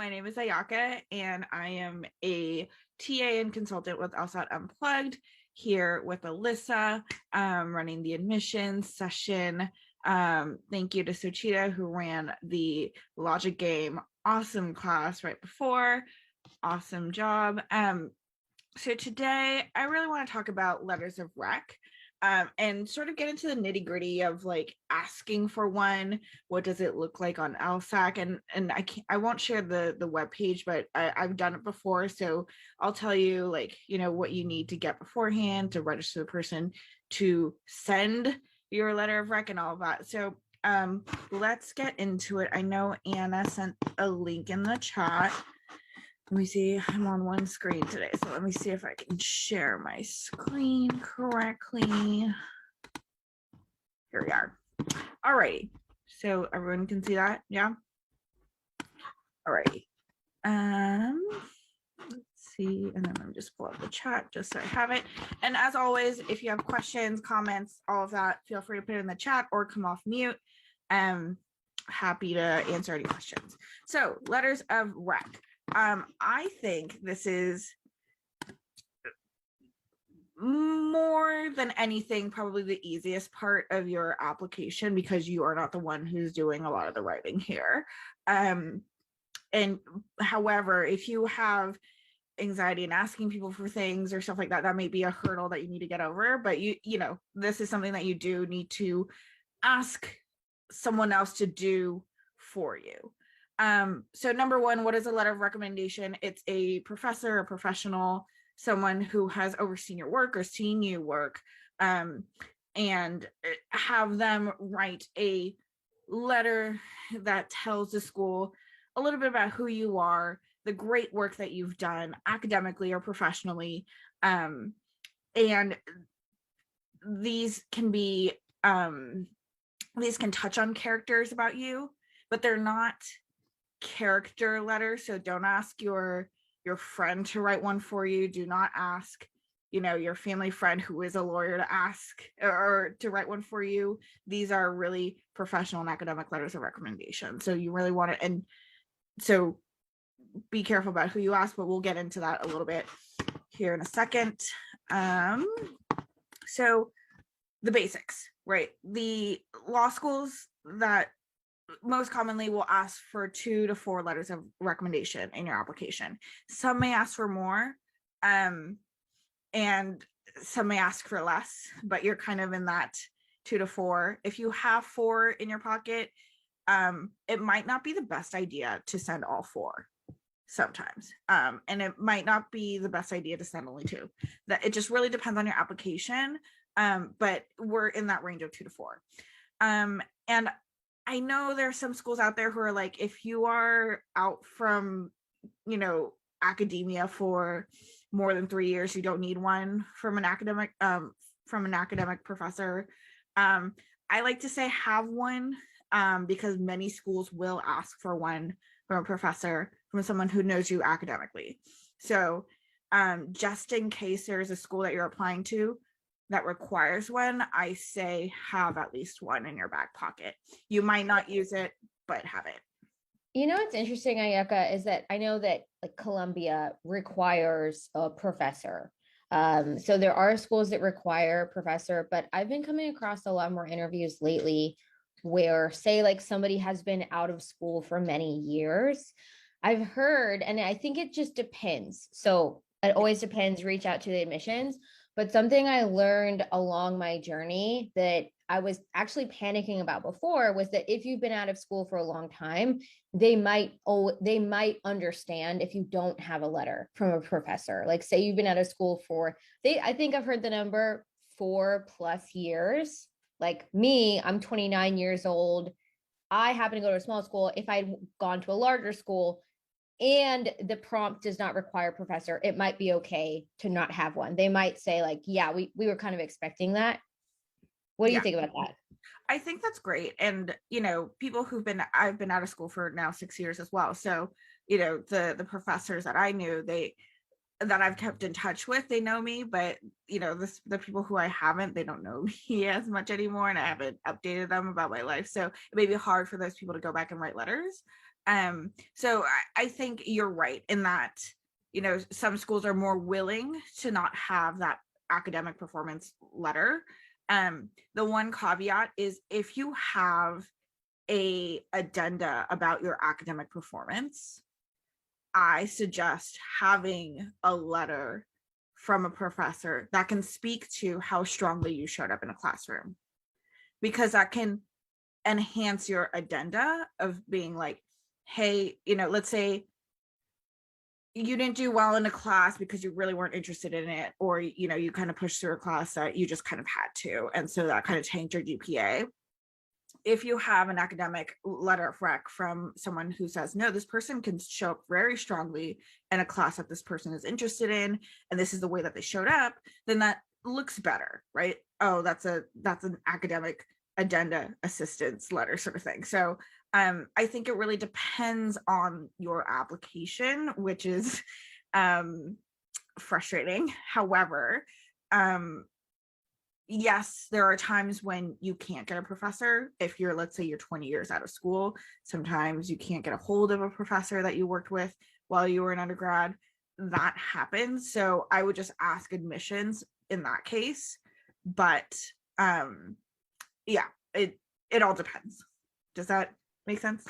my name is Ayaka, and I am a TA and consultant with LSAT Unplugged here with Alyssa, running the admissions session. Thank you to Sochita, who ran the logic game awesome class right before. Awesome job. So today I really want to talk about letters of rec. And sort of get into the nitty gritty of like asking for one. What does it look like on LSAC? And I won't share the web page, but I've done it before, so I'll tell you like what you need to get beforehand to register the person to send your letter of rec and all of that. So let's get into it. I know Anna sent a link in the chat. Let me see, I'm on one screen today, so let me see if I can share my screen correctly. Here we are. All righty, so everyone can see that, yeah? All righty. Let's see, and then let me just pull up the chat just so I have it. And as always, if you have questions, comments, all of that, feel free to put it in the chat or come off mute. Happy to answer any questions. So, letters of rec. I think this is more than anything probably the easiest part of your application because you are not the one who's doing a lot of the writing here. And however, if you have anxiety in asking people for things or stuff like that, that may be a hurdle that you need to get over. But you know, this is something that you do need to ask someone else to do for you. So number one, what is a letter of recommendation? It's a professor, a professional, someone who has overseen your work or seen you work, and have them write a letter that tells the school a little bit about who you are, the great work that you've done academically or professionally. And these can be, these can touch on characters about you, but they're not character letters. So don't ask your friend to write one for you. Do not ask your family friend who is a lawyer to ask or to write one for you. These are really professional and academic letters of recommendation, so you really want to, and so be careful about who you ask, but we'll get into that a little bit here in a second. So the basics, right? The law schools that most commonly will ask for 2 to 4 letters of recommendation in your application. Some may ask for more, and some may ask for less, but you're kind of in that 2 to 4. If you have 4 in your pocket, it might not be the best idea to send all 4 sometimes, and it might not be the best idea to send only 2. That it just really depends on your application, but we're in that range of 2 to 4. And I know there are some schools out there who are like, if you are out from, academia for more than 3 years, you don't need one from an academic professor. I like to say have one, because many schools will ask for one from a professor, from someone who knows you academically. So just in case there's a school that you're applying to that requires one, I say have at least one in your back pocket. You might not use it, but have it. What's interesting, Ayaka, is that I know that like Columbia requires a professor. So there are schools that require a professor, but I've been coming across a lot more interviews lately where, say, like somebody has been out of school for many years. I've heard, and I think it just depends. So it always depends, reach out to the admissions. But something I learned along my journey that I was actually panicking about before was that if you've been out of school for a long time, they might understand if you don't have a letter from a professor. Like say you've been out of school for, I think I've heard the number 4+ years. Like me, I'm 29 years old. I happen to go to a small school. If I'd gone to a larger school, and the prompt does not require a professor, it might be okay to not have one. They might say like, yeah, we were kind of expecting that. What do you think about that? I think that's great. And, people I've been out of school for now 6 years as well. So, the professors that I knew, that I've kept in touch with, they know me, but the people who I haven't, they don't know me as much anymore, and I haven't updated them about my life. So it may be hard for those people to go back and write letters. So I think you're right in that, some schools are more willing to not have that academic performance letter. The one caveat is if you have a addenda about your academic performance, I suggest having a letter from a professor that can speak to how strongly you showed up in a classroom, because that can enhance your addenda of being like, hey, let's say you didn't do well in a class because you really weren't interested in it, or you kind of pushed through a class that you just kind of had to, and so that kind of tanked your GPA. If you have an academic letter of rec from someone who says, no, this person can show up very strongly in a class that this person is interested in, and this is the way that they showed up, then that looks better, right? Oh, that's an academic addenda assistance letter sort of thing. So I think it really depends on your application, which is frustrating. However, yes, there are times when you can't get a professor. If you're, let's say you're 20 years out of school, sometimes you can't get a hold of a professor that you worked with while you were an undergrad. That happens. So I would just ask admissions in that case. But yeah, it all depends. Does that make sense?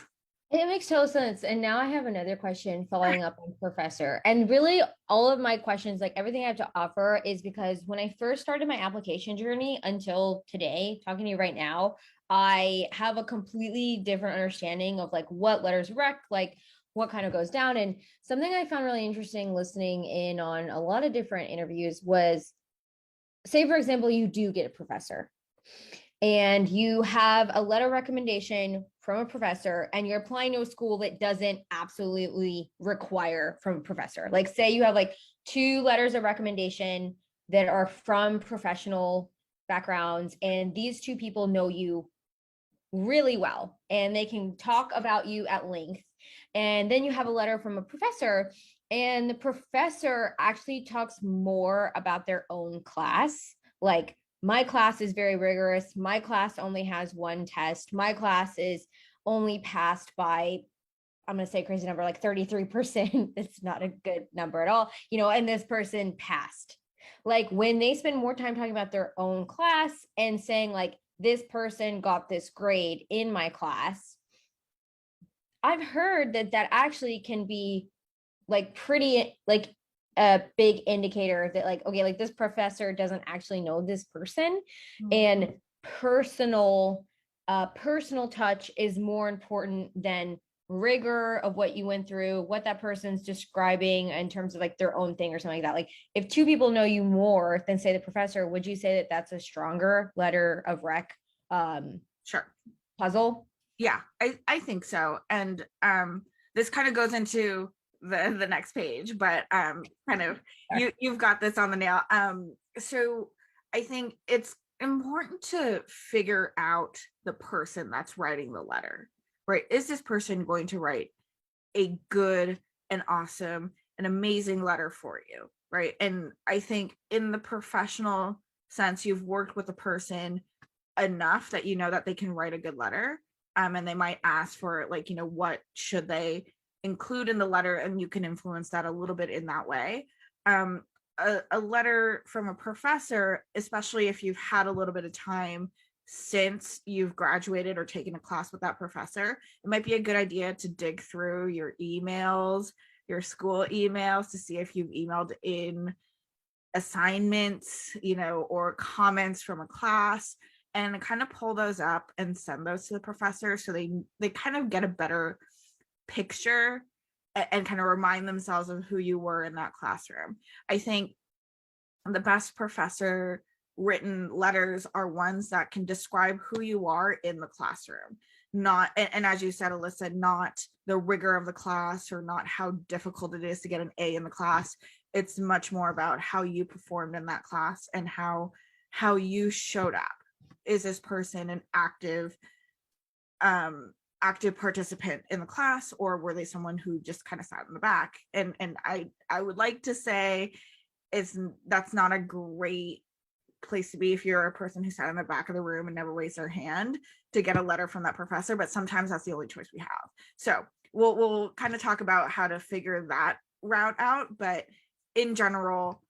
It makes total sense. And now I have another question following up on professor. And really, all of my questions, like everything I have to offer, is because when I first started my application journey until today, talking to you right now, I have a completely different understanding of like what letters rec, like what kind of goes down. And something I found really interesting listening in on a lot of different interviews was, say, for example, you do get a professor and you have a letter recommendation from a professor and you're applying to a school that doesn't absolutely require from a professor. Like say you have like 2 letters of recommendation that are from professional backgrounds, and these 2 people know you really well and they can talk about you at length. And then you have a letter from a professor, and the professor actually talks more about their own class. Like, my class is very rigorous. My class only has 1 test. My class is only passed by, I'm going to say crazy number, like 33%. It's not a good number at all, and this person passed. Like when they spend more time talking about their own class and saying like, this person got this grade in my class, I've heard that actually can be like pretty like a big indicator that like, okay, like this professor doesn't actually know this person. Mm-hmm. And personal touch is more important than rigor of what you went through, what that person's describing in terms of like their own thing or something like that. Like if 2 people know you more than say the professor, would you say that that's a stronger letter of rec Sure. puzzle? Yeah, I think so. And this kind of goes into the next page, but kind of you've got this on the nail. So I think it's important to figure out the person that's writing the letter, right? Is this person going to write a good and awesome and amazing letter for you, right? And I think in the professional sense, you've worked with a person enough that you know that they can write a good letter. And they might ask for like, what should they include in the letter, and you can influence that a little bit in that way. A letter from a professor, especially if you've had a little bit of time since you've graduated or taken a class with that professor, it might be a good idea to dig through your emails, your school emails, to see if you've emailed in assignments, or comments from a class, and kind of pull those up and send those to the professor so they kind of get a better picture and kind of remind themselves of who you were in that classroom. I think the best professor written letters are ones that can describe who you are in the classroom, not, and as you said, Alyssa, not the rigor of the class or not how difficult it is to get an A in the class. It's much more about how you performed in that class and how you showed up. Is this person an active participant in the class, or were they someone who just kind of sat in the back? And I would like to say that's not a great place to be if you're a person who sat in the back of the room and never raised their hand to get a letter from that professor, but sometimes that's the only choice we have. So we'll kind of talk about how to figure that route out, but in general,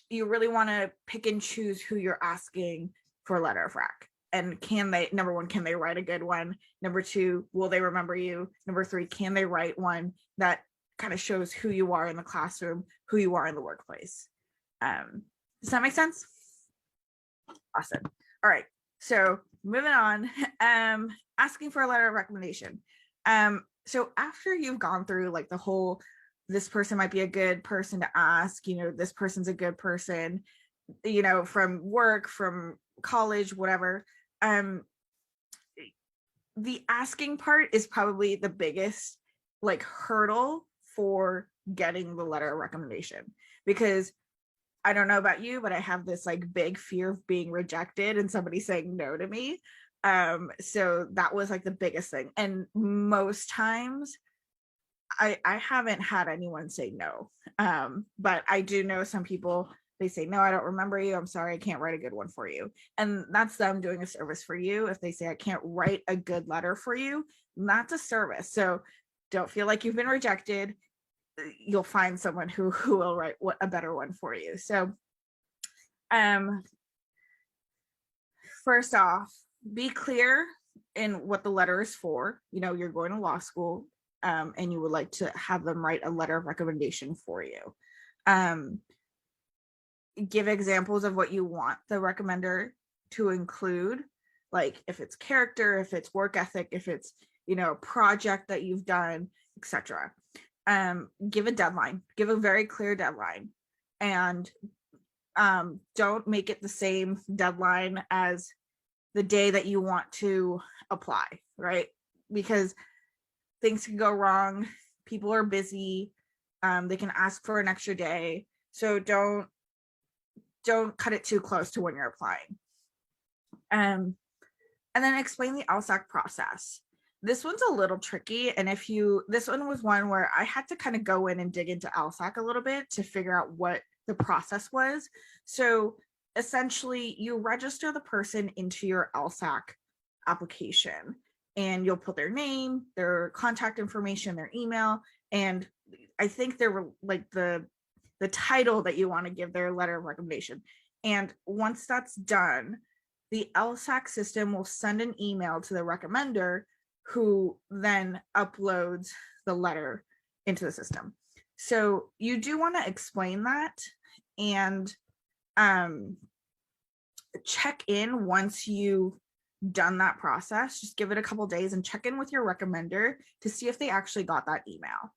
you really want to pick and choose who you're asking for a letter of rec. And can they, number one, can they write a good one? Number two, will they remember you? Number three, can they write one that kind of shows who you are in the classroom, who you are in the workplace? Does that make sense? Awesome. All right. So moving on, asking for a letter of recommendation. So after you've gone through like the whole, this person might be a good person to ask, you know, this person's a good person, you know, from work, from college, whatever. The asking part is probably the biggest like hurdle for getting the letter of recommendation, because I don't know about you, but I have this like big fear of being rejected and somebody saying no to me. So that was like the biggest thing. And most times I haven't had anyone say no. But I do know some people, they say, no, I don't remember you. I'm sorry, I can't write a good one for you. And that's them doing a service for you. If they say I can't write a good letter for you, that's a service. So don't feel like you've been rejected. You'll find someone who will write a better one for you. So first off, be clear in what the letter is for. You know, you're going to law school, and you would like to have them write a letter of recommendation for you. Give examples of what you want the recommender to include, like if it's character, if it's work ethic, if it's, you know, a project that you've done, etc. Give a deadline, give a very clear deadline, and don't make it the same deadline as the day that you want to apply, right? Because things can go wrong. People are busy. They can ask for an extra day. So don't cut it too close to when you're applying. And then explain the LSAC process. This one's a little tricky. And this one was one where I had to kind of go in and dig into LSAC a little bit to figure out what the process was. So essentially you register the person into your LSAC application, and you'll put their name, their contact information, their email, and I think they were like the title that you want to give their letter of recommendation. And once that's done, the LSAC system will send an email to the recommender, who then uploads the letter into the system. So you do want to explain that, and check in once you've done that process. Just give it a couple days and check in with your recommender to see if they actually got that email.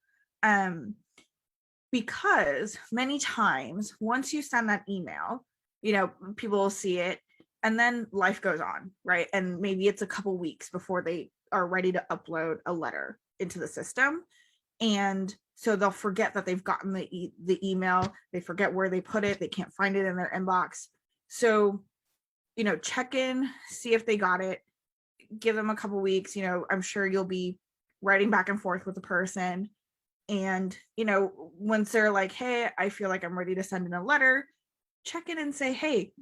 Because many times once you send that email, you know, people will see it and then life goes on, right? And maybe it's a couple weeks before they are ready to upload a letter into the system. And so they'll forget that they've gotten the email. They forget where they put it. They can't find it in their inbox. So, you know, check in, see if they got it, give them a couple weeks. You know, I'm sure you'll be writing back and forth with the person. And, you know, once they're like, hey, I feel like I'm ready to send in a letter, check in and say, hey,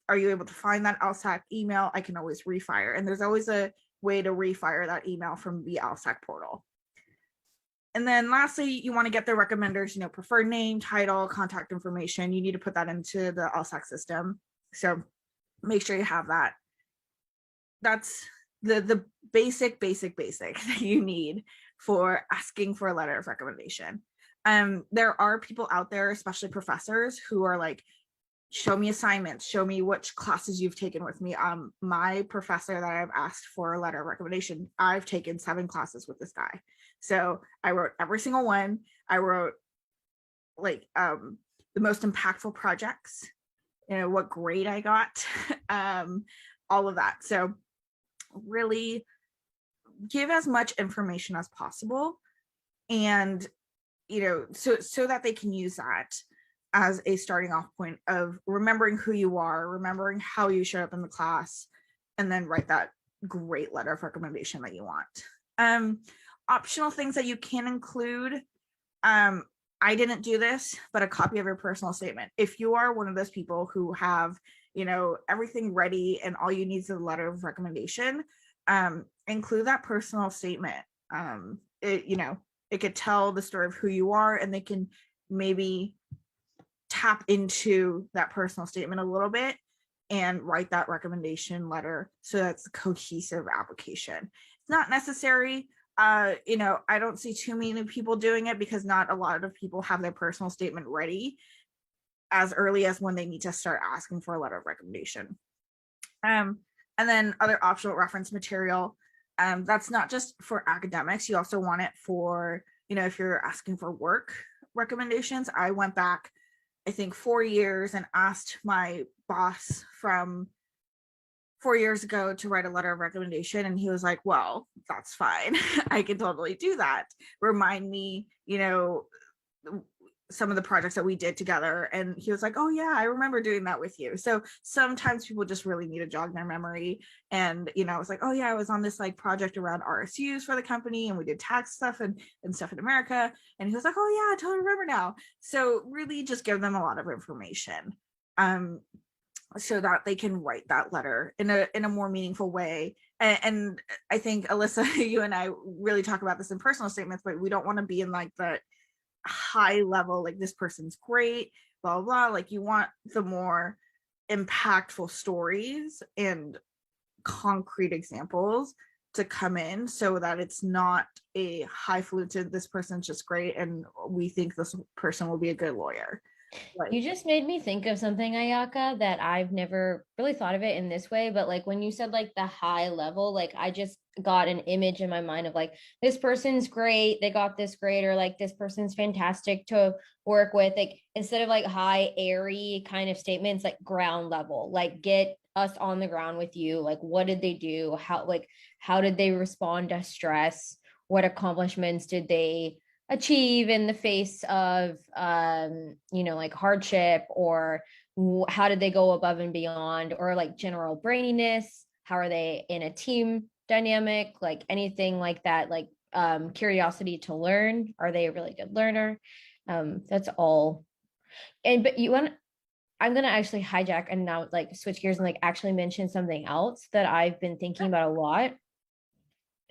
are you able to find that LSAC email? I can always refire. And there's always a way to refire that email from the LSAC portal. And then lastly, you want to get the recommenders, you know, preferred name, title, contact information. You need to put that into the LSAC system. So make sure you have that. That's the basic that you need for asking for a letter of recommendation. There are people out there, especially professors, who are like, show me assignments, show me which classes you've taken with me. My professor that I've asked for a letter of recommendation, I've taken 7 classes with this guy. So I wrote every single one. I wrote like the most impactful projects, you know, what grade I got, all of that. So really give as much information as possible, and, you know, so that they can use that as a starting off point of remembering who you are, remembering how you showed up in the class, and then write that great letter of recommendation that you want. Optional things that you can include. I didn't do this, but a copy of your personal statement. If you are one of those people who have, you know, everything ready and all you need is a letter of recommendation, include that personal statement. it, it could tell the story of who you are, and they can maybe tap into that personal statement a little bit and write that recommendation letter so that's a cohesive application. It's not necessary. I don't see too many people doing it because not a lot of people have their personal statement ready as early as when they need to start asking for a letter of recommendation. And then other optional reference material. That's not just for academics. You also want it for, if you're asking for work recommendations. I went back, I think 4 years, and asked my boss from 4 years ago to write a letter of recommendation. And he was like, well, that's fine. I can totally do that. Remind me, some of the projects that we did together. And he was like, oh yeah, I remember doing that with you. So sometimes people just really need to jog their memory. And, I was like, oh yeah, I was on this like project around RSUs for the company, and we did tax stuff and stuff in America. And he was like, oh yeah, I totally remember now. So really just give them a lot of information. So that they can write that letter in a more meaningful way. And I think, Alyssa, you and I really talk about this in personal statements, but we don't want to be in like the high level, like this person's great, blah, blah, blah. Like you want the more impactful stories and concrete examples to come in so that it's not a highfalutin, this person's just great and we think this person will be a good lawyer. Like, you just made me think of something, Ayaka, that I've never really thought of it in this way. But like when you said like the high level, like I just got an image in my mind of like, this person's great, they got this grade, or like this person's fantastic to work with. Like instead of like high, airy kind of statements, like ground level, like get us on the ground with you. Like what did they do? How did they respond to stress? What accomplishments did they achieve in the face of like hardship, or how did they go above and beyond, or like general braininess, how are they in a team dynamic, like anything like that, like curiosity to learn, are they a really good learner? That's all. But I'm going to actually hijack and now like switch gears and like actually mention something else that I've been thinking about a lot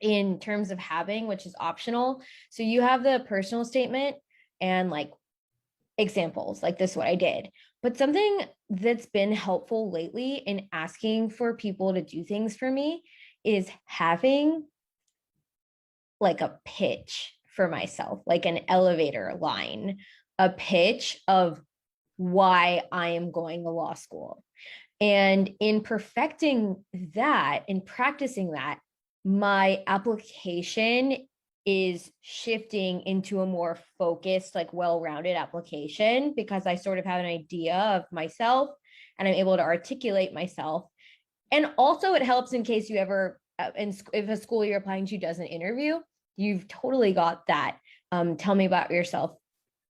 in terms of having, which is optional. So you have the personal statement and like examples, like this is what I did. But something that's been helpful lately in asking for people to do things for me is having like a pitch for myself, like an elevator line, a pitch of why I am going to law school. And in perfecting that, in practicing that, my application is shifting into a more focused, like well-rounded application, because I sort of have an idea of myself and I'm able to articulate myself. And also it helps in case you ever, if a school you're applying to does an interview, you've totally got that. Tell me about yourself,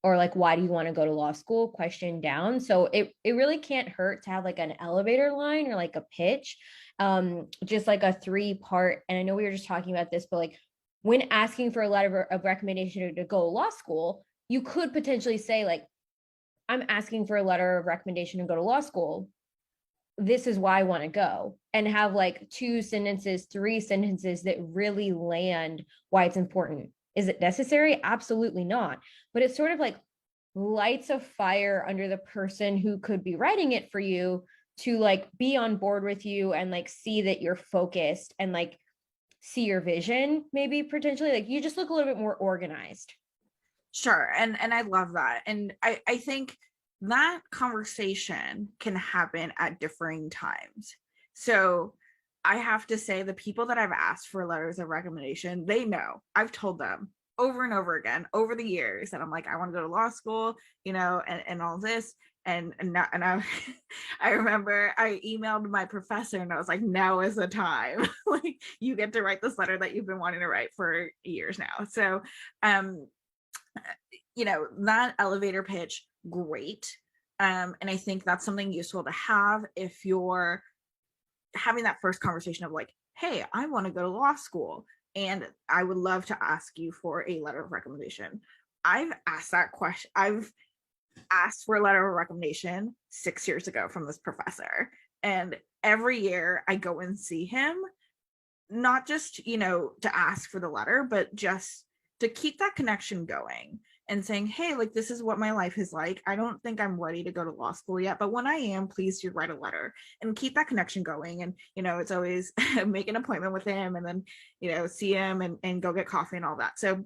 or like, why do you want to go to law school question down. So it really can't hurt to have like an elevator line or like a pitch, just like a 3-part. And I know we were just talking about this, but like when asking for a letter of recommendation to go to law school, you could potentially say like, I'm asking for a letter of recommendation to go to law school. This is why I want to go, and have like 2 sentences, 3 sentences that really land why it's important. Is it necessary? Absolutely not. But it sort of like lights a fire under the person who could be writing it for you to like be on board with you and like see that you're focused and like see your vision, maybe potentially like you just look a little bit more organized. Sure. And I love that. And I think that conversation can happen at differing times. So I have to say, the people that I've asked for letters of recommendation, they know. I've told them over and over again over the years that I'm like, I want to go to law school, and all this. And I, I remember I emailed my professor and I was like, now is the time. Like, you get to write this letter that you've been wanting to write for years now. So, that elevator pitch, great. And I think that's something useful to have if you're having that first conversation of like, hey, I want to go to law school and I would love to ask you for a letter of recommendation. I've asked that question. I've asked for a letter of recommendation 6 years ago from this professor. And every year I go and see him, not just, to ask for the letter, but just to keep that connection going and saying, hey, like, this is what my life is like. I don't think I'm ready to go to law school yet, but when I am, please do write a letter and keep that connection going. And, it's always make an appointment with him and then, see him and go get coffee and all that. So,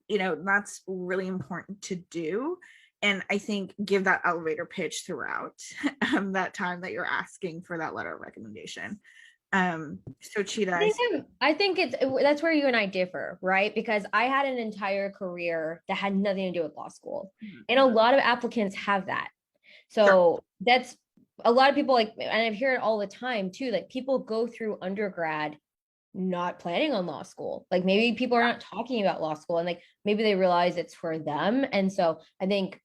that's really important to do. And I think give that elevator pitch throughout that time that you're asking for that letter of recommendation. So Cheetah, I think that's where you and I differ, right? Because I had an entire career that had nothing to do with law school. And a lot of applicants have that. So that's a lot of people and I hear it all the time too, like people go through undergrad not planning on law school. Like maybe people are not talking about law school and like maybe they realize it's for them. And so I think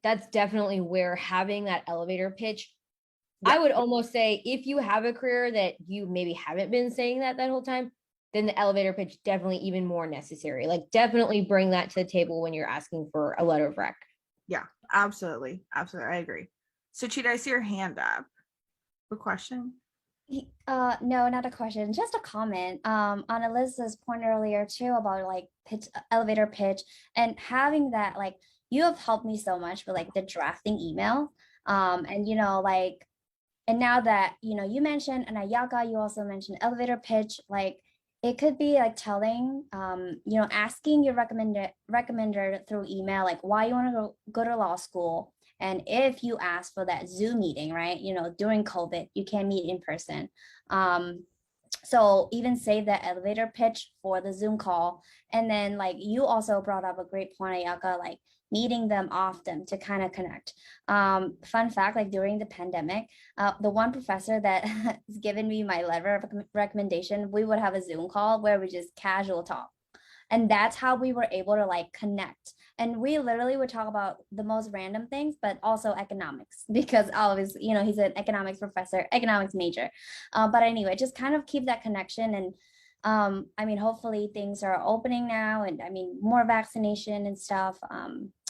that's definitely where having that elevator pitch, I would almost say if you have a career that you maybe haven't been saying that whole time, then the elevator pitch definitely even more necessary. Like definitely bring that to the table when you're asking for a letter of rec. Yeah, absolutely. Absolutely. I agree. So Cheetah, I see your hand up. A question? No, not a question, just a comment. On Alyssa's point earlier too about like pitch, elevator pitch, and having that, like, you have helped me so much with like the drafting email. And like, and now that you mentioned and Ayaka, you also mentioned elevator pitch, like it could be like telling, asking your recommender through email, like why you want to go to law school. And if you ask for that Zoom meeting, right, during COVID, you can't meet in person. So even save that elevator pitch for the Zoom call. And then like you also brought up a great point, Ayaka, like meeting them often to kind of connect. Fun fact, like during the pandemic, the one professor that has given me my letter of recommendation, we would have a Zoom call where we just casual talk. And that's how we were able to like connect. And we literally would talk about the most random things, but also economics, because always, he's an economics professor, economics major. But anyway, just kind of keep that connection. And I mean, hopefully things are opening now, and I mean, more vaccination and stuff,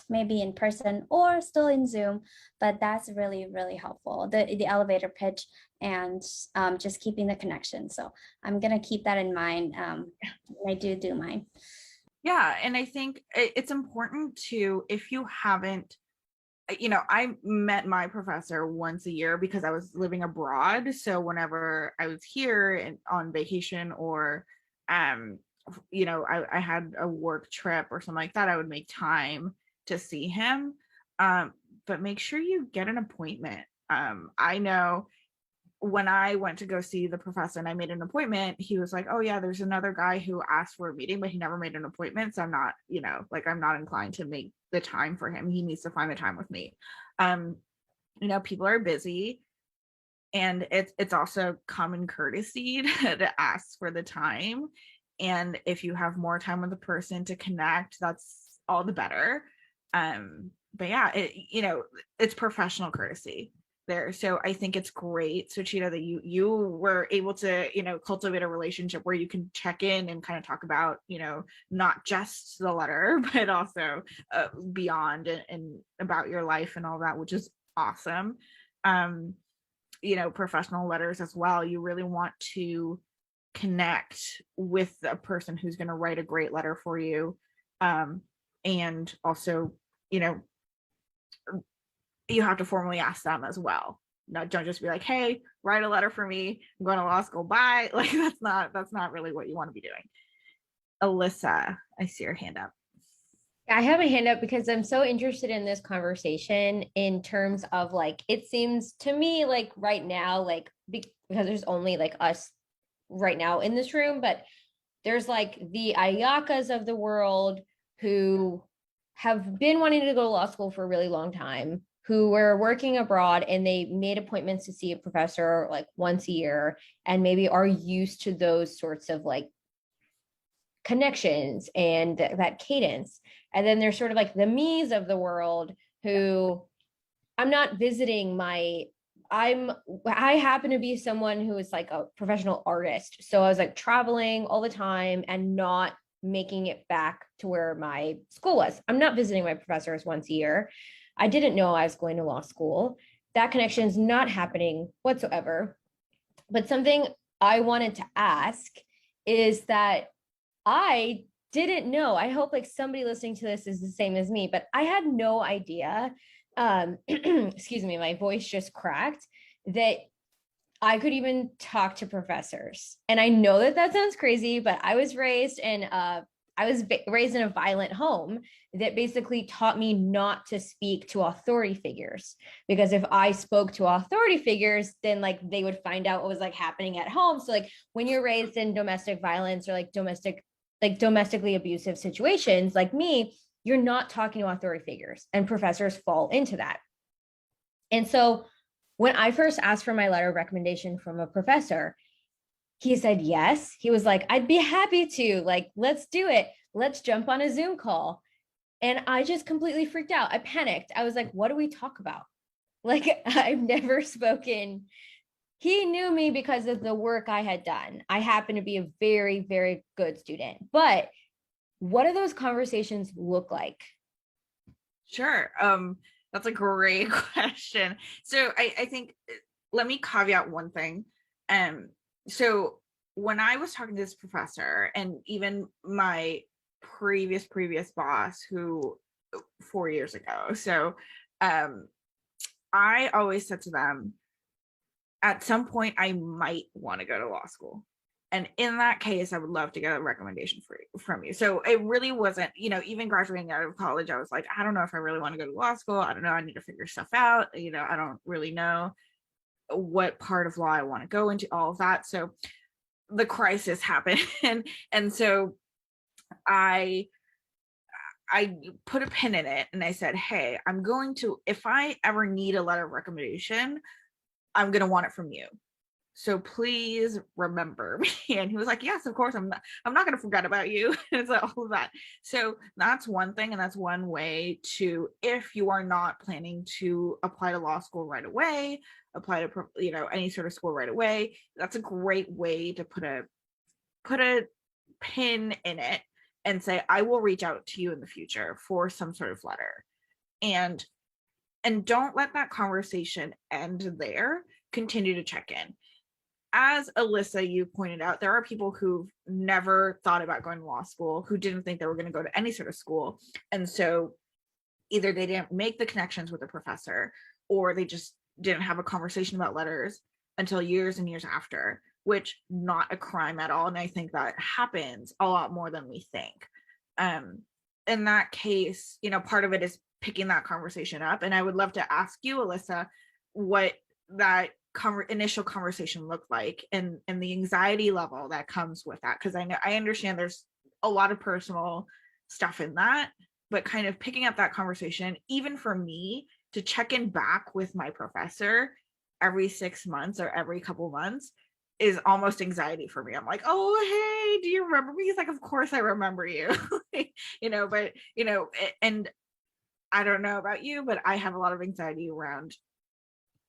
maybe in person or still in Zoom, but that's really, really helpful. The elevator pitch and just keeping the connection. So I'm going to keep that in mind. I do mine. Yeah. And I think it's important to, if you haven't, I met my professor once a year because I was living abroad. So whenever I was here and on vacation or, I had a work trip or something like that, I would make time to see him. But make sure you get an appointment. I know when I went to go see the professor and I made an appointment, he was like, oh yeah, there's another guy who asked for a meeting, but he never made an appointment. So I'm not, I'm not inclined to make the time for him. He needs to find the time with me. People are busy, and it's also common courtesy to ask for the time. And if you have more time with the person to connect, that's all the better. But yeah, it's professional courtesy there. So I think it's great, so Cheetah, that you were able to cultivate a relationship where you can check in and kind of talk about not just the letter but also beyond and about your life and all that, which is awesome. Professional letters as well, you really want to connect with a person who's going to write a great letter for you, and also you have to formally ask them as well. Don't just be like, hey, write a letter for me, I'm going to law school, bye. Like that's not really what you want to be doing. Alyssa, I see your hand up. I have a hand up because I'm so interested in this conversation in terms of like, it seems to me like right now, like because there's only like us right now in this room, but there's like the Ayakas of the world who have been wanting to go to law school for a really long time, who were working abroad and they made appointments to see a professor like once a year and maybe are used to those sorts of like connections and that cadence. And then there's sort of like the me's of the world who I'm not visiting I happen to be someone who is like a professional artist. So I was like traveling all the time and not making it back to where my school was. I'm not visiting my professors once a year. I didn't know I was going to law school. That connection is not happening whatsoever. But something I wanted to ask is that I didn't know. I hope like somebody listening to this is the same as me, but I had no idea. Excuse me, my voice just cracked, that I could even talk to professors. And I know that that sounds crazy, but I was raised raised in a violent home that basically taught me not to speak to authority figures, because if I spoke to authority figures, then like they would find out what was like happening at home. So like when you're raised in domestic violence or like domestically abusive situations like me, you're not talking to authority figures, and professors fall into that. And so when I first asked for my letter of recommendation from a professor, he said yes. He was like, I'd be happy to, like, let's do it. Let's jump on a Zoom call. And I just completely freaked out. I panicked. I was like, what do we talk about? Like, I've never spoken. He knew me because of the work I had done. I happen to be a very, very good student. But what do those conversations look like? Sure. That's a great question. So I think, let me caveat one thing. So when I was talking to this professor, and even my previous boss, who 4 years ago, so I always said to them, at some point I might want to go to law school. And in that case, I would love to get a recommendation from you. So it really wasn't, even graduating out of college, I was like, I don't know if I really want to go to law school. I don't know. I need to figure stuff out. I don't really know what part of law I want to go into, all of that. So the crisis happened. And so I put a pin in it and I said, hey, if I ever need a letter of recommendation, I'm going to want it from you. So please remember me. And he was like, yes, of course, I'm not going to forget about you. It's like all of that. So that's one thing. And that's one way to, if you are not planning to apply to law school right away, apply to, any sort of school right away, that's a great way to put a pin in it and say, I will reach out to you in the future for some sort of letter. And don't let that conversation end there. Continue to check in. As Alyssa, you pointed out, there are people who've never thought about going to law school, who didn't think they were going to go to any sort of school. And so either they didn't make the connections with the professor, or they just didn't have a conversation about letters until years and years after, which not a crime at all. And I think that happens a lot more than we think. In that case, part of it is picking that conversation up. And I would love to ask you, Alyssa, what that initial conversation looked like, and the anxiety level that comes with that, because I understand there's a lot of personal stuff in that, but kind of picking up that conversation, even for me to check in back with my professor every 6 months or every couple months, is almost anxiety for me. I'm like, oh, hey, do you remember me? He's like, of course I remember you. But and I don't know about you, but I have a lot of anxiety around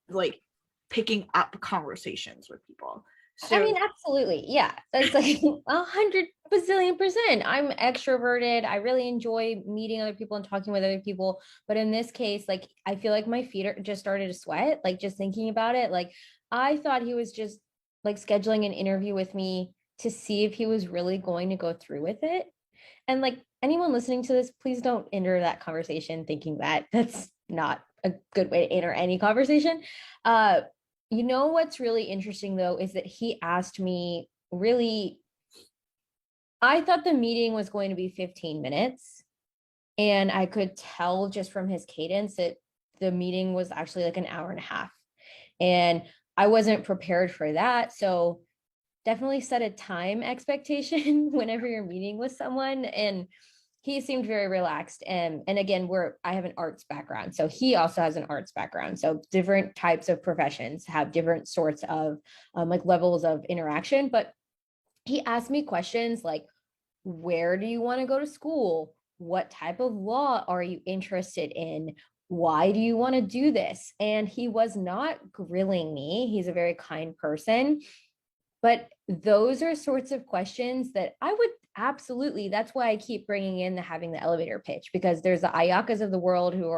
like picking up conversations with people. So I mean, absolutely. Yeah. That's like 100 bazillion%. I'm extroverted. I really enjoy meeting other people and talking with other people. But in this case, like, I feel like my feet just started to sweat, like just thinking about it. Like, I thought he was just like scheduling an interview with me to see if he was really going to go through with it. And like anyone listening to this, please don't enter that conversation thinking that. That's not a good way to enter any conversation. What's really interesting though is that he asked me, really, I thought the meeting was going to be 15 minutes, and I could tell just from his cadence that the meeting was actually like an hour and a half. And I wasn't prepared for that. So definitely set a time expectation whenever you're meeting with someone. And he seemed very relaxed. And again, I have an arts background. So he also has an arts background. So different types of professions have different sorts of like levels of interaction. But he asked me questions like, where do you want to go to school? What type of law are you interested in? Why do you want to do this? And he was not grilling me. He's a very kind person. But those are sorts of questions that I would absolutely, that's why I keep bringing in having the elevator pitch, because there's the Ayakas of the world who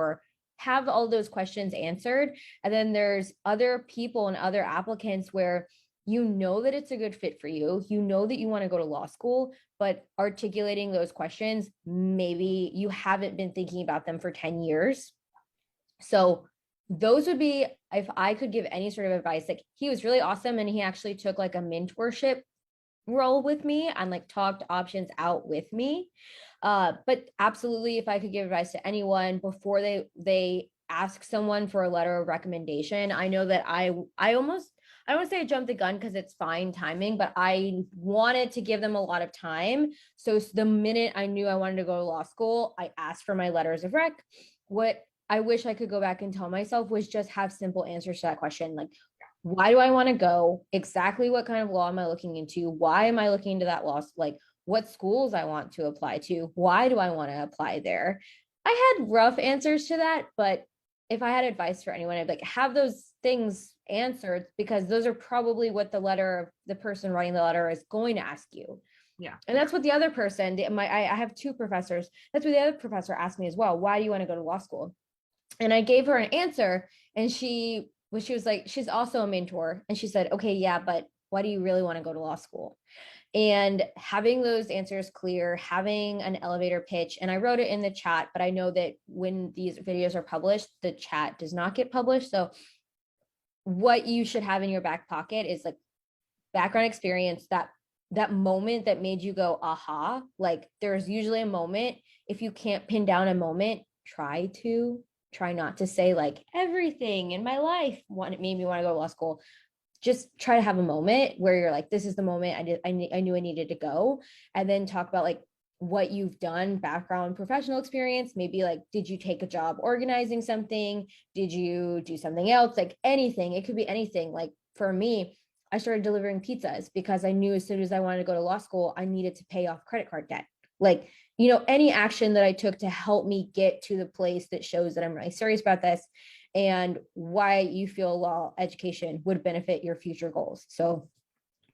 have all those questions answered. And then there's other people and other applicants where you know that it's a good fit for you. You know that you want to go to law school, but articulating those questions, maybe you haven't been thinking about them for 10 years. So those would be, if I could give any sort of advice, like he was really awesome and he actually took like a mentorship role with me and like talked options out with me. But absolutely, if I could give advice to anyone before they ask someone for a letter of recommendation, I know that I almost, I don't want to say I jumped the gun because it's fine timing, but I wanted to give them a lot of time. So the minute I knew I wanted to go to law school, I asked for my letters of rec. What I wish I could go back and tell myself was just have simple answers to that question. Like, why do I want to go? Exactly what kind of law am I looking into? Why am I looking into that law? Like, what schools I want to apply to? Why do I want to apply there? I had rough answers to that, but if I had advice for anyone, I'd like have those things answered because those are probably what the person writing the letter is going to ask you. Yeah. And that's what the other person, I have two professors. That's what the other professor asked me as well. Why do you want to go to law school? And I gave her an answer, and she was like, she's also a mentor, and she said, okay, yeah, but why do you really want to go to law school? And having those answers clear, having an elevator pitch, and I wrote it in the chat, but I know that when these videos are published, the chat does not get published. So what you should have in your back pocket is like background experience, that moment that made you go aha. Like there's usually a moment. If you can't pin down a moment, try not to say like everything in my life made me want to go to law school. Just try to have a moment where you're like, this is the moment I knew I needed to go. And then talk about like what you've done, background, professional experience. Maybe like, did you take a job organizing something? Did you do something else? Like anything. It could be anything. Like for me, I started delivering pizzas because I knew as soon as I wanted to go to law school, I needed to pay off credit card debt. Like, any action that I took to help me get to the place that shows that I'm really serious about this and why you feel law education would benefit your future goals. So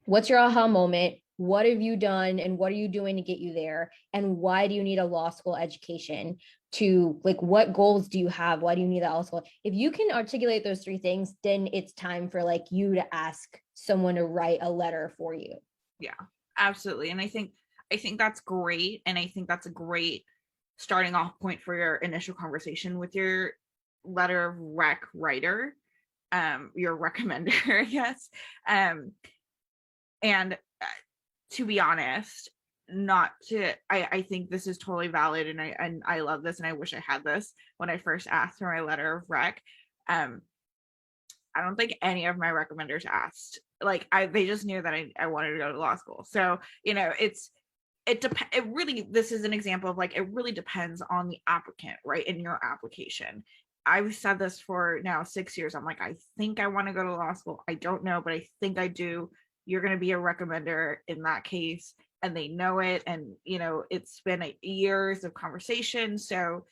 what's your aha moment? What have you done and what are you doing to get you there? And why do you need a law school education to like, what goals do you have? Why do you need that law school? If you can articulate those three things, then it's time for like you to ask someone to write a letter for you. Yeah, absolutely. And I think that's great. And I think that's a great starting off point for your initial conversation with your letter of rec writer, your recommender, I guess. And to be honest, I think this is totally valid, and I love this, and I wish I had this when I first asked for my letter of rec. I don't think any of my recommenders asked. Like they just knew that I wanted to go to law school. So it really, this is an example of like, it really depends on the applicant, right? In your application. I've said this for now 6 years. I'm like, I think I want to go to law school. I don't know, but I think I do. You're going to be a recommender in that case, and they know it. And, it's been years of conversation. So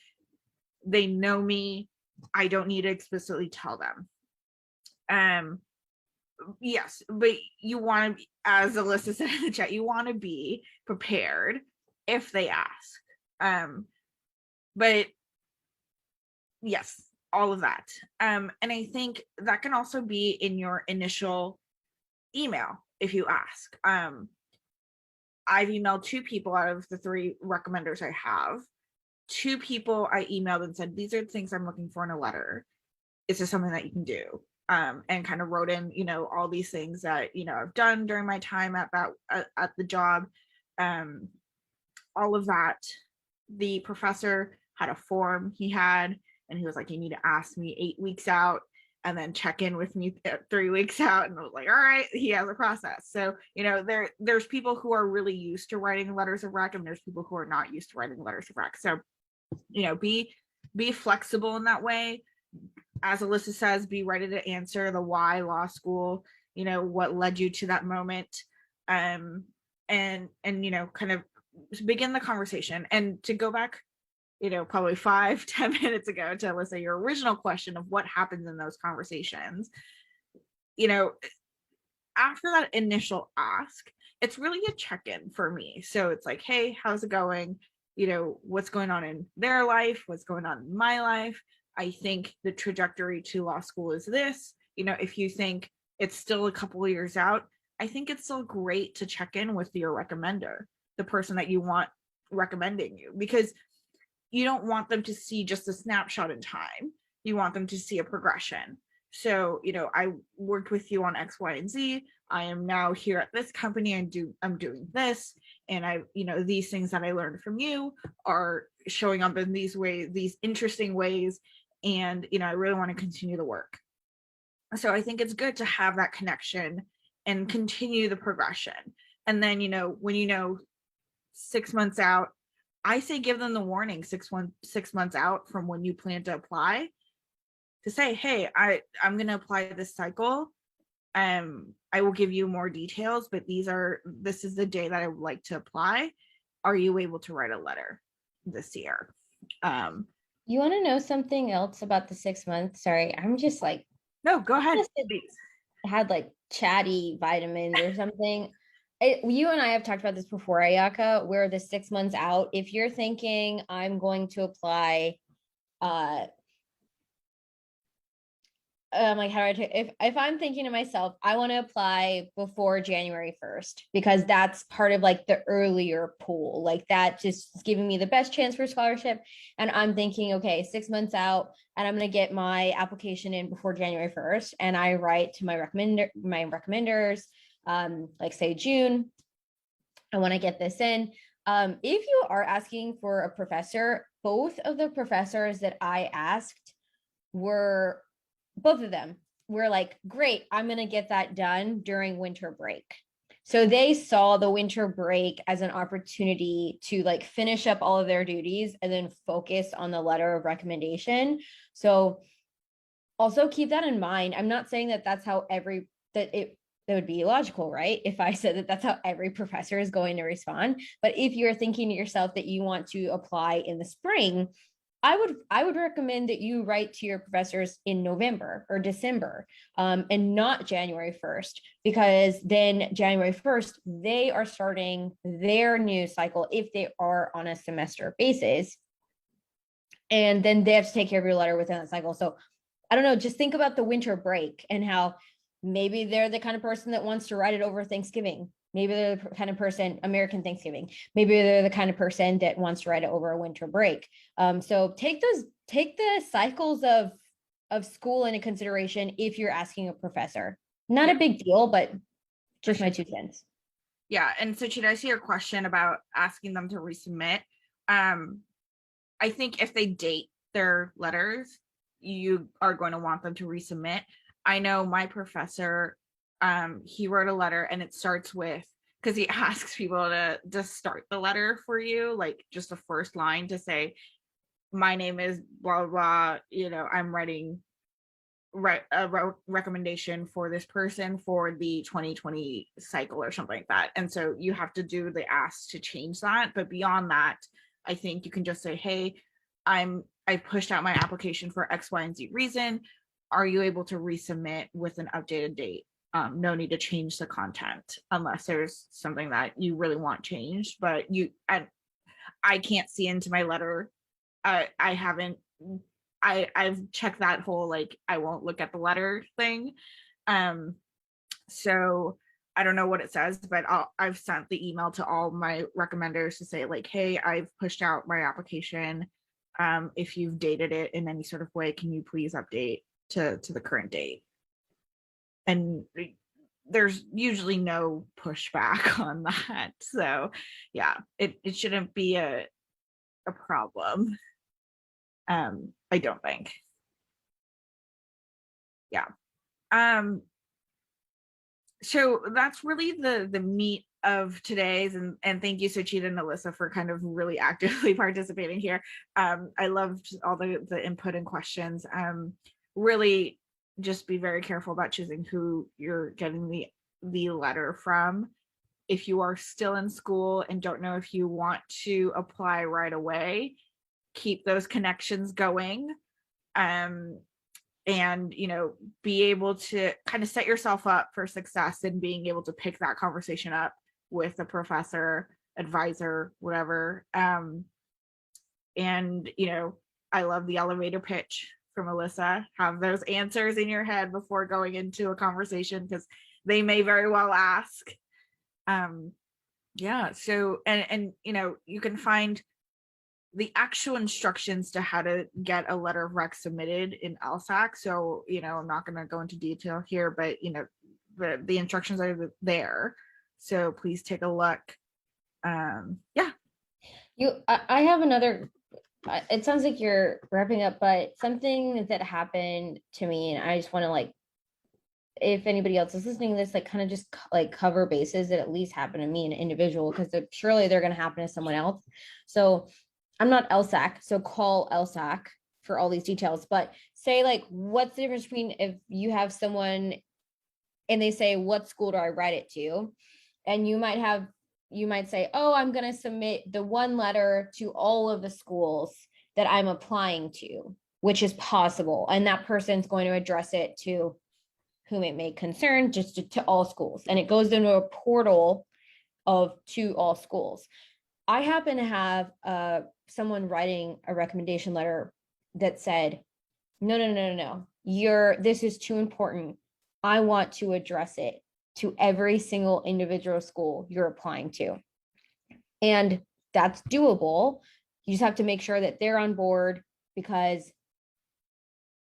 they know me. I don't need to explicitly tell them. Yes, but you want to, as Alyssa said in the chat, you want to be prepared if they ask. But yes, all of that. And I think that can also be in your initial email if you ask. I've emailed 2 people out of the 3 recommenders I have. 2 people I emailed and said, these are the things I'm looking for in a letter. Is this something that you can do? And kind of wrote in, all these things that, I've done during my time at the job. All of that. The professor had a form he had, and he was like, you need to ask me 8 weeks out and then check in with me 3 weeks out. And I was like, all right, he has a process. So, there's people who are really used to writing letters of rec, and there's people who are not used to writing letters of rec. So, be flexible in that way. As Alyssa says, be ready to answer the why law school, what led you to that moment. And kind of begin the conversation. And to go back, probably 5-10 minutes ago to Alyssa, your original question of what happens in those conversations, after that initial ask, it's really a check-in for me. So it's like, hey, how's it going? What's going on in their life? What's going on in my life? I think the trajectory to law school is this. If you think it's still a couple of years out, I think it's still great to check in with your recommender, the person that you want recommending you, because you don't want them to see just a snapshot in time. You want them to see a progression. So, I worked with you on X, Y, and Z. I am now here at this company and I'm doing this. And these things that I learned from you are showing up in these ways, these interesting ways. And, I really want to continue the work. So I think it's good to have that connection and continue the progression. And then, when 6 months out, I say give them the warning 6 months out from when you plan to apply, to say, hey, I'm going to apply this cycle. I will give you more details, but this is the day that I would like to apply. Are you able to write a letter this year? You want to know something else about the 6 months? Sorry, I'm just like, no, go ahead. Had like chatty vitamins or something. You and I have talked about this before, Ayaka, where the 6 months out, if you're thinking I'm going to apply, like, how do I take, if I'm thinking to myself, I want to apply before January 1st, because that's part of like the earlier pool, like that just is giving me the best chance for scholarship. And I'm thinking, okay, 6 months out, and I'm going to get my application in before January 1st. And I write to my recommenders, like say June, I want to get this in. If you are asking for a professor, both of the professors that I asked both of them were like, great, I'm going to get that done during winter break. So they saw the winter break as an opportunity to like finish up all of their duties and then focus on the letter of recommendation. So also keep that in mind. I'm not saying that that's how that would be illogical, right? If I said that that's how every professor is going to respond. But if you're thinking to yourself that you want to apply in the spring, I would recommend that you write to your professors in November or December, and not January 1st, because then January 1st, they are starting their new cycle if they are on a semester basis. And then they have to take care of your letter within that cycle. So I don't know, just think about the winter break and how maybe they're the kind of person that wants to write it over Thanksgiving. Maybe they're the kind of person, American Thanksgiving. Maybe they're the kind of person that wants to write it over a winter break. So take the cycles of school into consideration if you're asking a professor. Not a big deal, but just my 2 cents. Yeah, and so Chita, I see your question about asking them to resubmit. I think if they date their letters, you are going to want them to resubmit. I know my professor, he wrote a letter, and it starts with, because he asks people to start the letter for you, like just the first line to say, my name is blah, blah, I'm writing a recommendation for this person for the 2020 cycle or something like that. And so you have to do the ask to change that. But beyond that, I think you can just say, hey, I pushed out my application for X, Y, and Z reason. Are you able to resubmit with an updated date? No need to change the content unless there's something that you really want changed. But I can't see into my letter. I've checked that whole, like, I won't look at the letter thing. So I don't know what it says, but I've sent the email to all my recommenders to say, like, hey, I've pushed out my application. If you've dated it in any sort of way, can you please update to the current date? And there's usually no pushback on that. So yeah, it shouldn't be a problem. I don't think. Yeah. So that's really the meat of today's, and thank you, Suchita and Alyssa, for kind of really actively participating here. I loved all the input and questions. Really just be very careful about choosing who you're getting the letter from. If you are still in school and don't know if you want to apply right away, keep those connections going. And be able to kind of set yourself up for success and being able to pick that conversation up with a professor, advisor, whatever. And I love the elevator pitch from Alyssa. Have those answers in your head before going into a conversation, because they may very well ask. Yeah, so and you can find the actual instructions to how to get a letter of rec submitted in LSAC. So, I'm not going to go into detail here, but the instructions are there. So please take a look. Yeah. I have another, it sounds like you're wrapping up, but something that happened to me, and I just want to like, if anybody else is listening to this, like kind of just like cover bases that at least happened to me, an individual, because surely they're going to happen to someone else. So I'm not LSAC, so call LSAC for all these details, but say like, what's the difference between if you have someone and they say, what school do I write it to? And you might say, oh, I'm going to submit the one letter to all of the schools that I'm applying to, which is possible. And that person's going to address it to whom it may concern, just to all schools. And it goes into a portal to all schools. I happen to have someone writing a recommendation letter that said, no, this is too important. I want to address it to every single individual school you're applying to. And that's doable. You just have to make sure that they're on board, because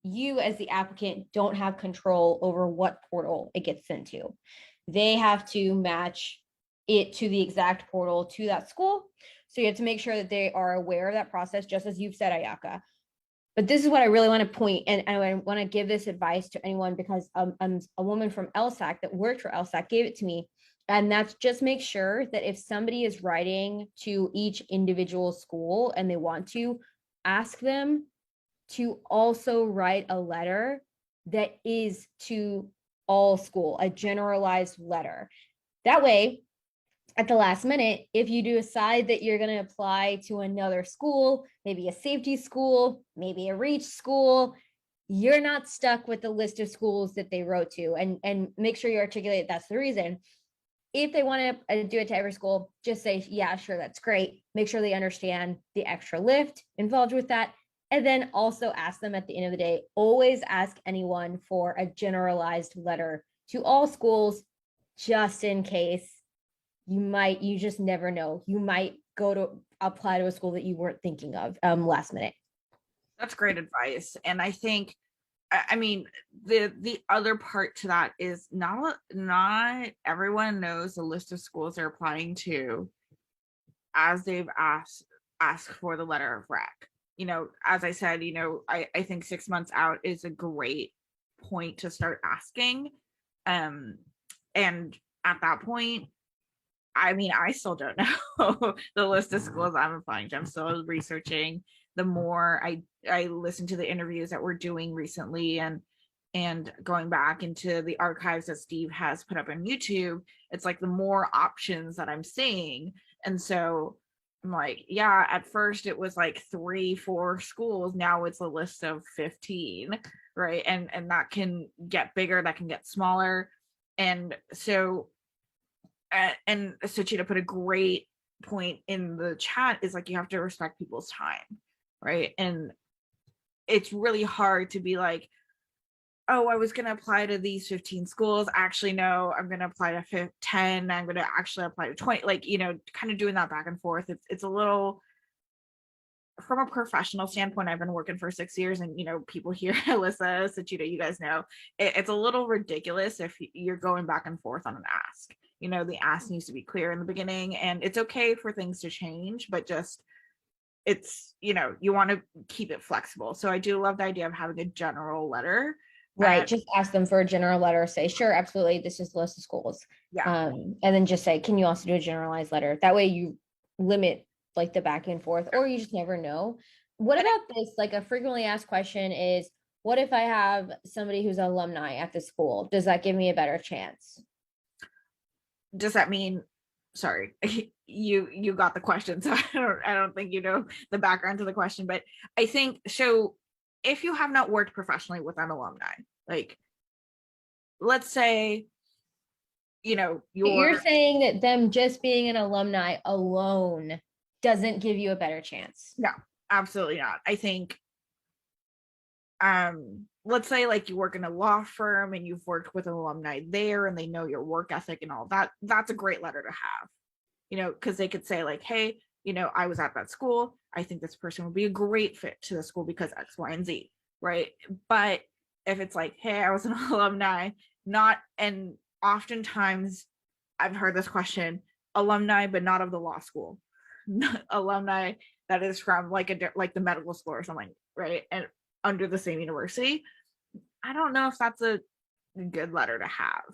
you as the applicant don't have control over what portal it gets sent to. They have to match it to the exact portal to that school. So you have to make sure that they are aware of that process, just as you've said, Ayaka. But this is what I really want to point, and I want to give this advice to anyone, because a woman from LSAC that worked for LSAC gave it to me. And that's just make sure that if somebody is writing to each individual school and they want to, ask them to also write a letter that is to all school, a generalized letter. That way, at the last minute, if you decide that you're going to apply to another school, maybe a safety school, maybe a reach school, you're not stuck with the list of schools that they wrote to, and make sure you articulate that's the reason. If they want to do it to every school, just say, yeah, sure, that's great. Make sure they understand the extra lift involved with that. And then also ask them at the end of the day, always ask anyone for a generalized letter to all schools, just in case you just never know. You might go to apply to a school that you weren't thinking of last minute. That's great advice. And I think, I mean, the other part to that is not everyone knows the list of schools they're applying to as they've asked for the letter of rec. As I said, I think 6 months out is a great point to start asking. And at that point, I mean, I still don't know the list of schools I'm applying to. I'm still researching. The more I listen to the interviews that we're doing recently, and going back into the archives that Steve has put up on YouTube, it's like the more options that I'm seeing. And so I'm like, yeah, at first it was like 3-4 schools. Now it's a list of 15, right? And that can get bigger, that can get smaller. And so Suchita put a great point in the chat, is like, you have to respect people's time, right? And it's really hard to be like, oh, I was going to apply to these 15 schools. Actually, no, I'm going to apply to 10. I'm going to actually apply to 20. Like, kind of doing that back and forth. It's a little, from a professional standpoint, I've been working for 6 years, and, people here, Alyssa, Suchita, you guys know, it's a little ridiculous if you're going back and forth on an ask. The ask needs to be clear in the beginning, and it's okay for things to change, but just, it's, you want to keep it flexible. So I do love the idea of having a general letter. Right. Just ask them for a general letter. Say, sure, absolutely. This is the list of schools. Yeah. And then just say, can you also do a generalized letter? That way you limit like the back and forth, or you just never know. What about this? Like, a frequently asked question is, what if I have somebody who's an alumni at the school? Does that give me a better chance? Does that mean, sorry, you got the question, so I don't think you know the background to the question, but I think so. If you have not worked professionally with an alumni, like, let's say, you're saying that them just being an alumni alone doesn't give you a better chance. No, absolutely not. I think let's say like you work in a law firm and you've worked with an alumni there and they know your work ethic and all that, that's a great letter to have, because they could say like, hey, I was at that school, I think this person would be a great fit to the school because X, Y, and Z, right? But if it's like, hey, I was an alumni, not, and oftentimes I've heard this question, alumni but not of the law school, alumni that is from like the medical school or something, right? And under the same university, I don't know if that's a good letter to have.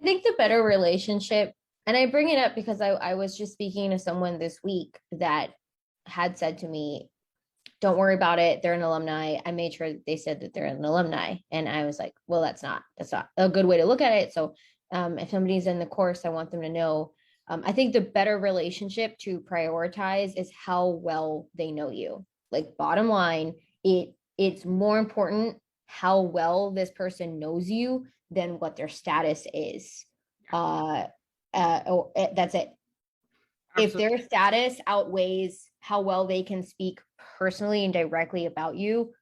I think the better relationship, and I bring it up because I was just speaking to someone this week that had said to me, don't worry about it, they're an alumni. I made sure they said that they're an alumni. And I was like, well, that's not a good way to look at it. So if somebody's in the course, I want them to know. I think the better relationship to prioritize is how well they know you. Like bottom line, it's more important how well this person knows you than what their status is. That's it. Absolutely. If their status outweighs how well they can speak personally and directly about you,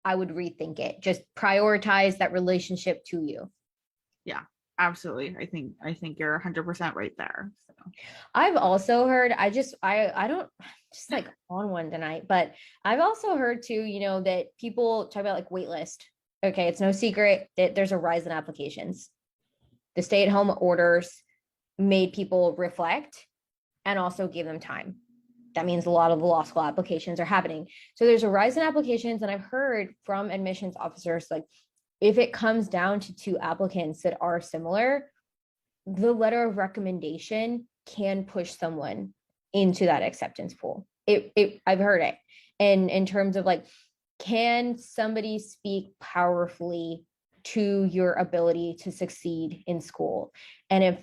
I would rethink it. Just prioritize that relationship to you. Yeah, absolutely. I think you're 100% right there. So I've also heard, I don't just like on one tonight, but I've also heard too, that people talk about like wait list. Okay, it's no secret that there's a rise in applications. The stay-at-home orders made people reflect and also give them time. That means a lot of the law school applications are happening. So there's a rise in applications. And I've heard from admissions officers, like if it comes down to two applicants that are similar, the letter of recommendation can push someone into that acceptance pool. I've heard it. And in terms of like, can somebody speak powerfully to your ability to succeed in school? And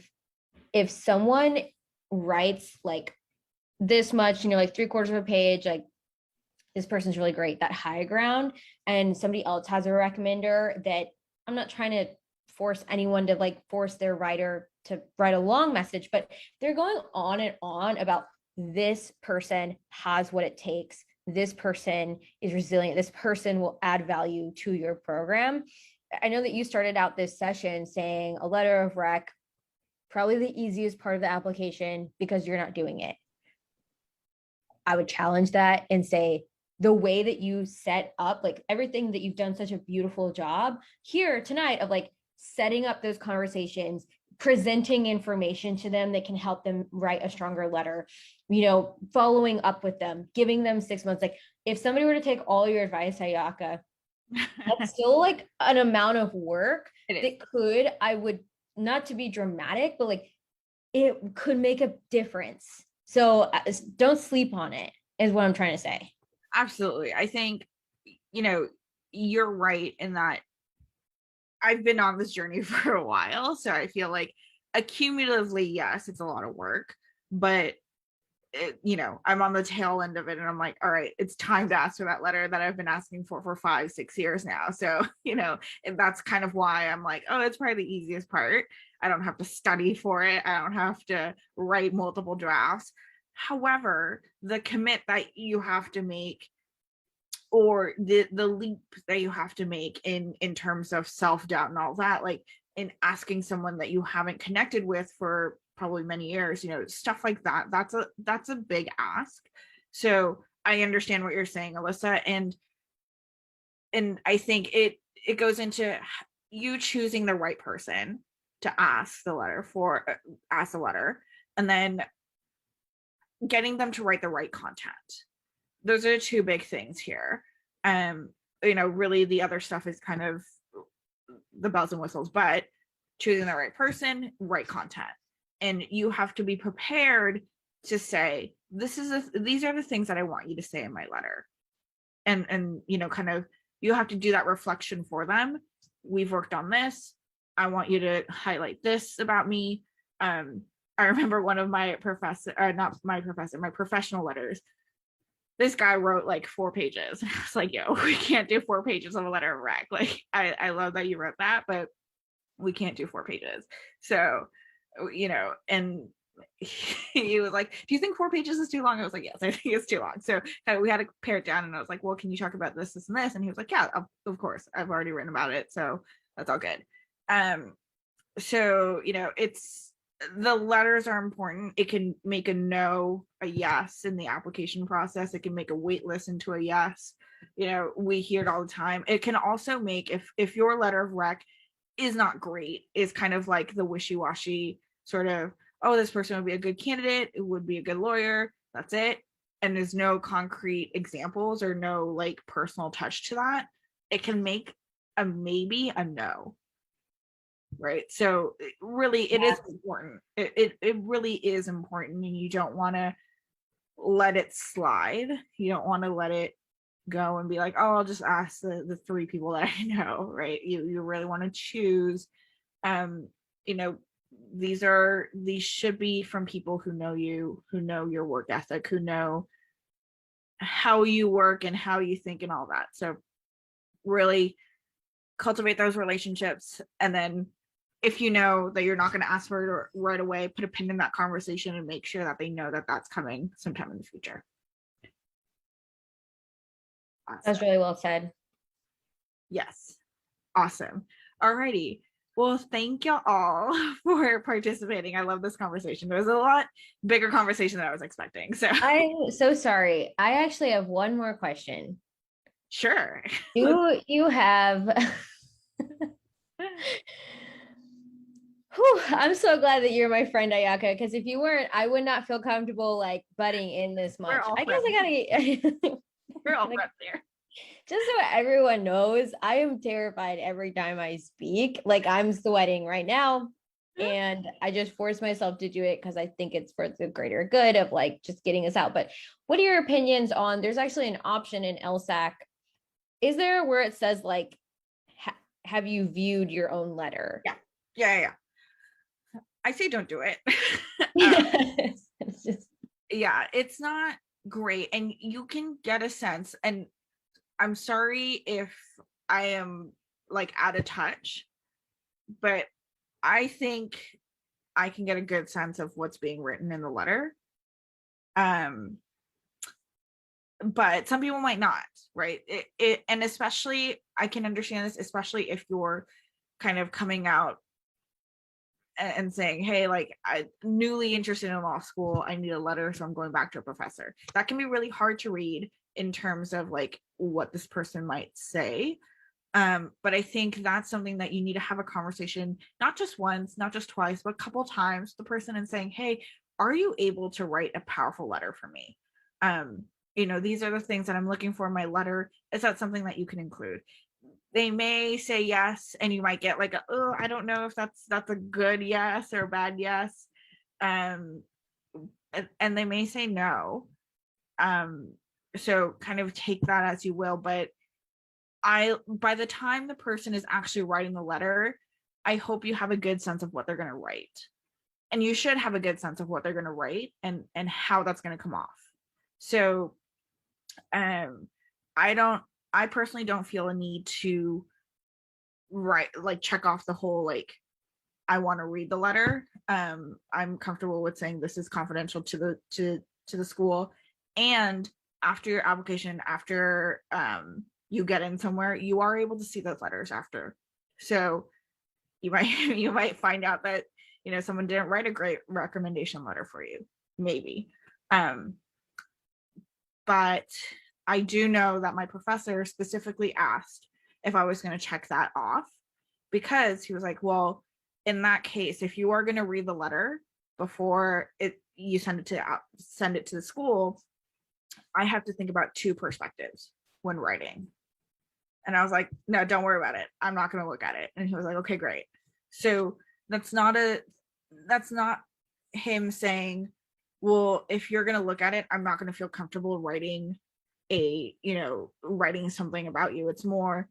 if someone writes like this much, like 3/4 of a page, like this person's really great, that high ground, and somebody else has a recommender that I'm not trying to force anyone to like force their writer to write a long message, but they're going on and on about this person has what it takes. This person is resilient. This person will add value to your program. I know that you started out this session saying a letter of rec, probably the easiest part of the application because you're not doing it. I would challenge that and say the way that you set up, like everything that you've done such a beautiful job here tonight of like setting up those conversations, presenting information to them that can help them write a stronger letter, following up with them, giving them 6 months. Like if somebody were to take all your advice, Ayaka, that's still like an amount of work that I would, not to be dramatic, but like it could make a difference. So don't sleep on it is what I'm trying to say. Absolutely. I think, you're right in that I've been on this journey for a while. So I feel like accumulatively, yes, it's a lot of work, but I'm on the tail end of it and I'm like, all right, it's time to ask for that letter that I've been asking for 5-6 years now. So, and that's kind of why I'm like, oh, it's probably the easiest part. I don't have to study for it. I don't have to write multiple drafts. However, the commit that you have to make, or the leap that you have to make in terms of self-doubt and all that, like in asking someone that you haven't connected with for probably many years, stuff like that, that's a big ask. So I understand what you're saying, Alyssa, and I think it goes into you choosing the right person to ask the letter, and then getting them to write the right content. Those are the two big things here. Really the other stuff is kind of the bells and whistles, but choosing the right person, right content. And you have to be prepared to say, these are the things that I want you to say in my letter. And kind of, you have to do that reflection for them. We've worked on this. I want you to highlight this about me. I remember one of my my professional letters. This guy wrote like 4 pages. I was like, yo, we can't do 4 pages of a letter of rec. Like, I love that you wrote that, but we can't do 4 pages. So, and he was like, do you think 4 pages is too long? I was like, yes, I think it's too long. So we had to pare it down, and I was like, well, can you talk about this, this, and this? And he was like, yeah, of course, I've already written about it, so that's all good. So, it's, the letters are important. It can make a no a yes in the application process. It can make a wait list into a yes. We hear it all the time. It can also make, if your letter of rec is not great, is kind of like the wishy-washy sort of, oh, this person would be a good candidate, it would be a good lawyer, that's it, and there's no concrete examples or no like personal touch to that, it can make a maybe a no, right? So it is important. It really is important, and you don't want to let it slide. You don't want to let it go and be like, oh, I'll just ask the 3 people that I know, right? You really want to choose. These should be from people who know you, who know your work ethic, who know how you work and how you think and all that. So really cultivate those relationships, and then if you know that you're not going to ask for it right away, put a pin in that conversation and make sure that they know that that's coming sometime in the future. Awesome. That's really well said. Yes. Awesome. Alrighty. Well, thank you all for participating. I love this conversation. It was a lot bigger conversation than I was expecting. So I'm so sorry. I actually have one more question. Sure. Do you have Whew, I'm so glad that you're my friend, Ayaka, because if you weren't, I would not feel comfortable like butting in this much. I guess I gotta we're all friends there. Just so everyone knows, I am terrified every time I speak. Like, I'm sweating right now, and I just force myself to do it because I think it's for the greater good of like just getting us out. But what are your opinions on, there's actually an option in LSAC. Is there where it says like, have you viewed your own letter? Yeah. I say don't do it. It's not great. And you can get a sense, and I'm sorry if I am like out of touch, but I think I can get a good sense of what's being written in the letter. But some people might not, right? And especially, I can understand this, especially if you're kind of coming out and saying, hey, like, I'm newly interested in law school, I need a letter, so I'm going back to a professor. That can be really hard to read in terms of like what this person might say. But I think that's something that you need to have a conversation, not just once, not just twice, but a couple times with the person, and saying, hey, are you able to write a powerful letter for me? These are the things that I'm looking for in my letter. Is that something that you can include? They may say yes, and you might get like, oh, I don't know if that's a good yes or a bad yes. And they may say no. So kind of take that as you will. But by the time the person is actually writing the letter, I hope you have a good sense of what they're going to write. And you should have a good sense of what they're going to write and how that's going to come off. So I personally don't feel a need to write, like, check off the whole, like, I want to read the letter. I'm comfortable with saying this is confidential to the school. And after your application, after you get in somewhere, you are able to see those letters after. So you might find out that someone didn't write a great recommendation letter for you, maybe. But I do know that my professor specifically asked if I was going to check that off, because he was like, well, in that case, if you are going to read the letter before you send it to the school, I have to think about 2 perspectives when writing. And I was like, no, don't worry about it, I'm not going to look at it. And he was like, okay, great. So that's not him saying, well, if you're going to look at it, I'm not going to feel comfortable writing writing something about you. It's more,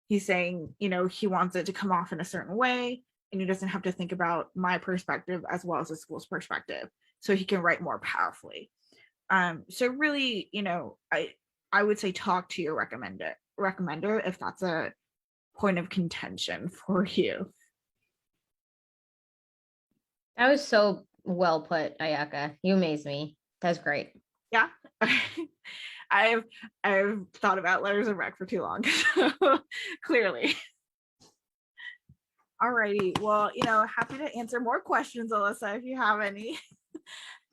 he's saying, he wants it to come off in a certain way, and he doesn't have to think about my perspective as well as the school's perspective, so he can write more powerfully. So really, I would say talk to your recommender if that's a point of contention for you. That was so Well put, Ayaka. You amaze me. That's great. Yeah. I've thought about letters of rec for too long. So clearly. Alrighty. Well, happy to answer more questions, Alyssa, if you have any.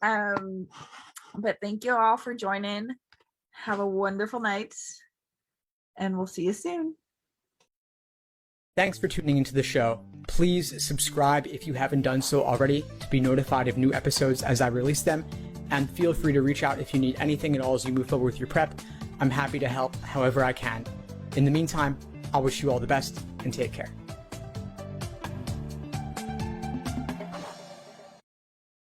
But thank you all for joining. Have a wonderful night, and we'll see you soon. Thanks for tuning into the show. Please subscribe if you haven't done so already to be notified of new episodes as I release them, and feel free to reach out if you need anything at all as you move forward with your prep. I'm happy to help however I can. In the meantime, I'll wish you all the best and take care.